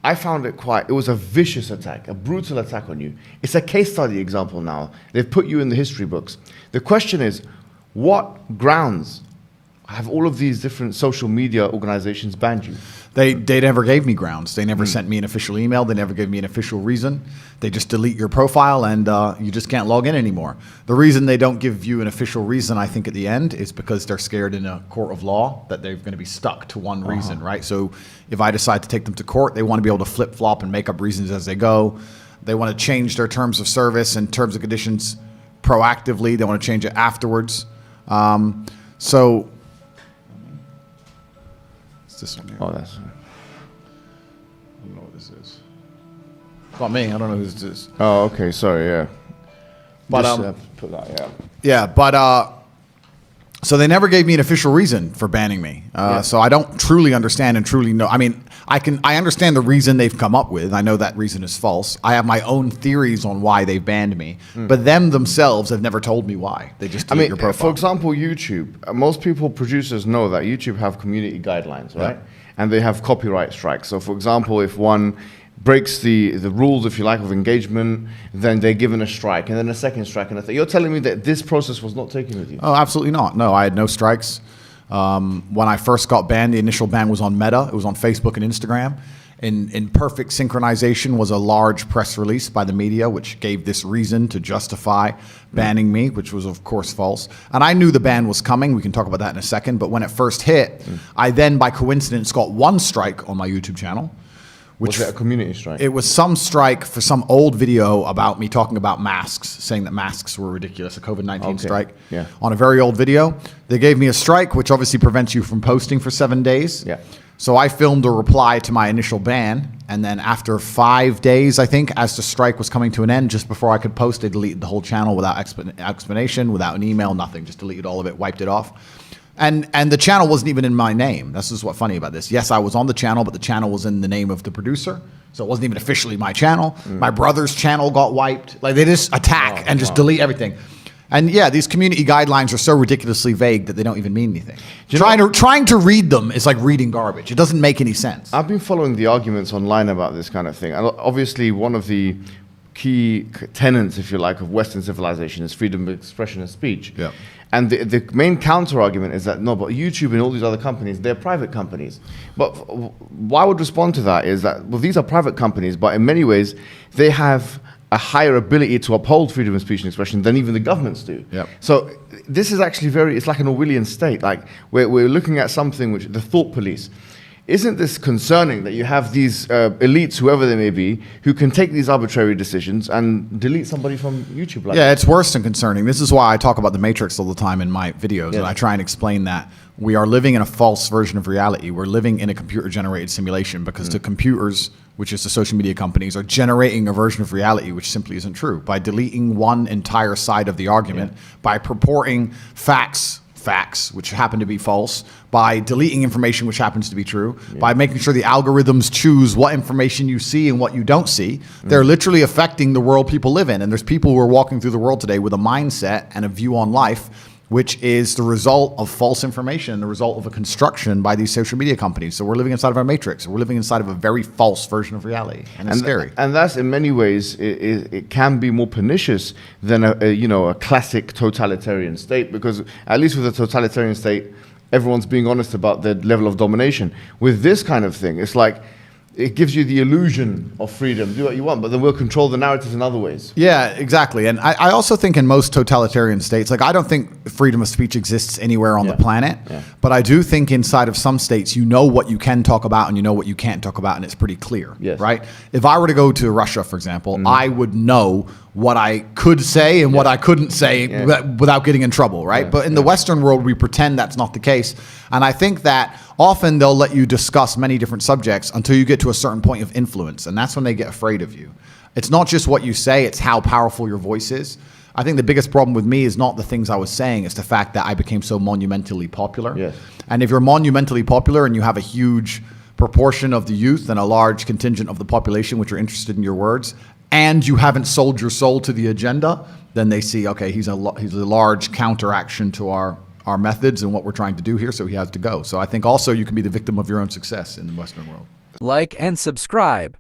I found it was a vicious attack, a brutal attack on you. It's a case study example now. They've put you in the history books. The question is, what grounds have all of these different social media organizations banned you? They never gave me grounds. They never sent me an official email. They never gave me an official reason. They just delete your profile and you just can't log in anymore. The reason they don't give you an official reason, I think, at the end is because they're scared in a court of law that they're going to be stuck to one reason, right? So if I decide to take them to court, they want to be able to flip-flop and make up reasons as they go. They want to change their terms of service and terms and conditions proactively. They want to change it afterwards. So it's this one here. Oh, that's... I don't know what this is. It's not me. I don't know who this is. Oh, okay. Sorry, yeah. But Just, put that, yeah. yeah, but so they never gave me an official reason for banning me. So I don't truly understand and truly know. I mean, I understand the reason they've come up with. I know that reason is false. I have my own theories on why they banned me, but them themselves have never told me why. They just delete your profile. For example, YouTube. Most producers know that YouTube have community guidelines, right? Yeah. And they have copyright strikes. So, for example, if one breaks the rules, if you like, of engagement, then they're given a strike, and then a second strike, and a third. You're telling me that this process was not taken with you? Oh, absolutely not. No, I had no strikes. When I first got banned, the initial ban was on Meta. It was on Facebook and Instagram. In perfect synchronization was a large press release by the media, which gave this reason to justify banning me, which was, of course, false. And I knew the ban was coming. We can talk about that in a second. But when it first hit, I then, by coincidence, got one strike on my YouTube channel. Was it a community strike? It was some strike for some old video about me talking about masks, saying that masks were ridiculous, a COVID-19 strike. Yeah. On a very old video. They gave me a strike, which obviously prevents you from posting for 7 days. Yeah. So I filmed a reply to my initial ban, and then after 5 days, I think, as the strike was coming to an end, just before I could post, they deleted the whole channel without explanation, without an email, nothing. Just deleted all of it, wiped it off. And the channel wasn't even in my name. This is what's funny about this. Yes, I was on the channel, but the channel was in the name of the producer. So it wasn't even officially my channel. My brother's channel got wiped. Like, they just attack and just delete everything. And yeah, these community guidelines are so ridiculously vague that they don't even mean anything. Trying to read them is like reading garbage. It doesn't make any sense. I've been following the arguments online about this kind of thing. And obviously, one of the key tenets, if you like, of Western civilization is freedom of expression and speech. Yeah. And the main counter argument is that, no, but YouTube and all these other companies, they're private companies. But why I would respond to that is that, well, these are private companies, but in many ways, they have a higher ability to uphold freedom of speech and expression than even the governments do. Yep. So this is actually it's like an Orwellian state. Like we're looking at something which, the thought police. Isn't this concerning that you have these elites, whoever they may be, who can take these arbitrary decisions and delete somebody from YouTube? Like yeah, it's worse than concerning. This is why I talk about the Matrix all the time in my videos, and I try and explain that we are living in a false version of reality. We're living in a computer-generated simulation because the computers, which is the social media companies, are generating a version of reality which simply isn't true. By deleting one entire side of the argument, by purporting facts, which happen to be false, by deleting information which happens to be true, by making sure the algorithms choose what information you see and what you don't see. They're literally affecting the world people live in. And there's people who are walking through the world today with a mindset and a view on life which is the result of false information, the result of a construction by these social media companies. So we're living inside of our matrix. We're living inside of a very false version of reality, and it's scary. And that's, in many ways, it can be more pernicious than a classic totalitarian state, because at least with a totalitarian state, everyone's being honest about their level of domination. With this kind of thing, it's like, it gives you the illusion of freedom, do what you want, but then we'll control the narratives in other ways. Yeah, exactly. And I also think in most totalitarian states, like I don't think freedom of speech exists anywhere on the planet, but I do think inside of some states, you know what you can talk about and you know what you can't talk about, and it's pretty clear, right? If I were to go to Russia, for example, I would know what I could say and what I couldn't say without getting in trouble, right? But in the Western world, we pretend that's not the case. And I think that often they'll let you discuss many different subjects until you get to a certain point of influence. And that's when they get afraid of you. It's not just what you say, it's how powerful your voice is. I think the biggest problem with me is not the things I was saying, it's the fact that I became so monumentally popular. And if you're monumentally popular and you have a huge proportion of the youth and a large contingent of the population which are interested in your words, and you haven't sold your soul to the agenda, then they see, okay, he's a large counteraction to our methods and what we're trying to do here, so he has to go. So I think also you can be the victim of your own success in the Western world. Like and subscribe.